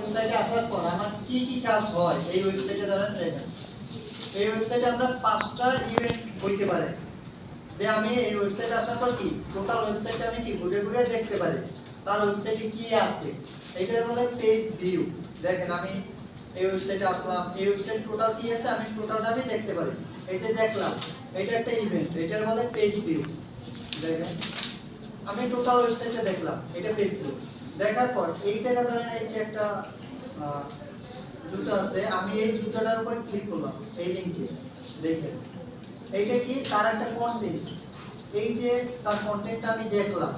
ওয়েবসাইটে আসার পর আমার কি কি কাজ হয় এই ওয়েবসাইটে ধরেন দেখেন এই ওয়েবসাইটে আমরা 5টা ইভেন্ট হইতে পারে যে আমি এই ওয়েবসাইটে আসার পর কি টোটাল ওয়েবসাইটে আমি কি ঘুরে ঘুরে দেখতে পারি তার ওয়েবসাইটে কি আছে এটার বলে পেজ ভিউ। দেখেন আমি এই ওয়েবসাইটে আসলাম, এই ওয়েবসাইট টোটাল কি আছে আমি টোটালটা আমি দেখতে পারি। এই যে দেখলাম এটা একটা ইভেন্ট, এটার বলে পেজ ভিউ। দেখেন আমি টোটাল ওয়েবসাইটে দেখলাম, এটা পেজ ভিউ। দেখার পর এই জায়গা ধরেন এই যে একটা জুতো আছে, আমি এই জুতোটার উপর ক্লিক করলাম এই লিংকে। দেখেন এইটা কি তার একটা কন্টেন্ট, এই যে তার কন্টেন্টটা আমি দেখলাম,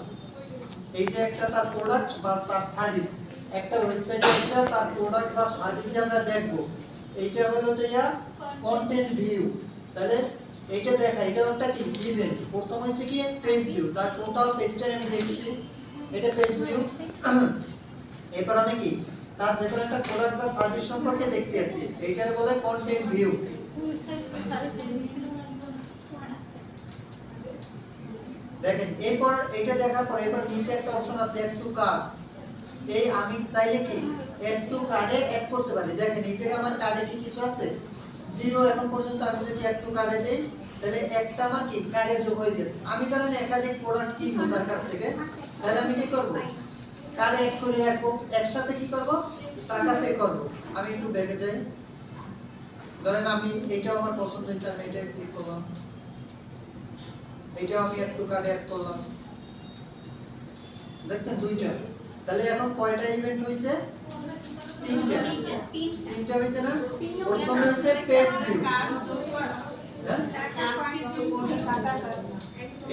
এই যে একটা তার প্রোডাক্ট বা তার সার্ভিস, একটা ওয়েবসাইটে এসে তার প্রোডাক্ট বা সার্ভিস আমরা দেখব, এইটা হলো যে কন্টেন্ট ভিউ। তাহলে এইটা দেখা, এটা একটা কি ইভেন্ট। প্রথম হইছে কি পেজ ভিউ, তার টোটাল পেজটা আমি দেখছি, এটা পেজ ভিউ। এরপর আমি কি তার যে কোনো একটা প্রোডাক্ট বা সার্ভিস সম্পর্কে দেখতে আছি, এইটার বলে কন্টেন্ট ভিউ। দেখেন এরপর এটা দেখার পর এবার নিচে একটা অপশন আছে অ্যাড টু কার্ট। এই আমি চাইলে কি অ্যাড টু কার্ডে অ্যাড করতে পারি। দেখেন এই জায়গায় আমার কার্ডে কি কিছু আছে জিরো এখন পর্যন্ত। আমি যদি অ্যাড টু কার্ডে দেই তাহলে একটা আমার কি কার্ডে যোগ হয়ে গেছে। আমি ধরেন একাধিক প্রোডাক্ট কিনবো তার কাছ থেকে, তাহলে আমি কি করব কার্ডে অ্যাড করে রাখবো, একসাথে কি করব টাকা পে করব। আমি একটু ব্যাগে যাই, ধরেন আমি এইটাও আমার পছন্দ হয়েছে, আমি এটা ক্লিক করলাম, এইটাও আমি অ্যাড টু কার্ডে অ্যাড করলাম। দেখছেন দুইটা। তাহলে এখন কয়টা ইভেন্ট হইছে? তিনটা হইছে না? প্রথম হইছে পেজ ভিউ।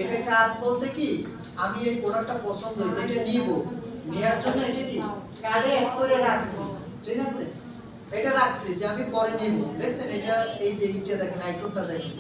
এটা কার্ড বলতে কি আমি এই প্রোডাক্টটা পছন্দ হইছে, এটা নিব, নেয়ার জন্য এটা কি কার্ডে অ্যাড করে রাখছি। ঠিক আছে, এটা রাখছি যে আমি পরে নিব। দেখছেন এটা এই যে এইটা দেখেন আইকনটা দেখেন।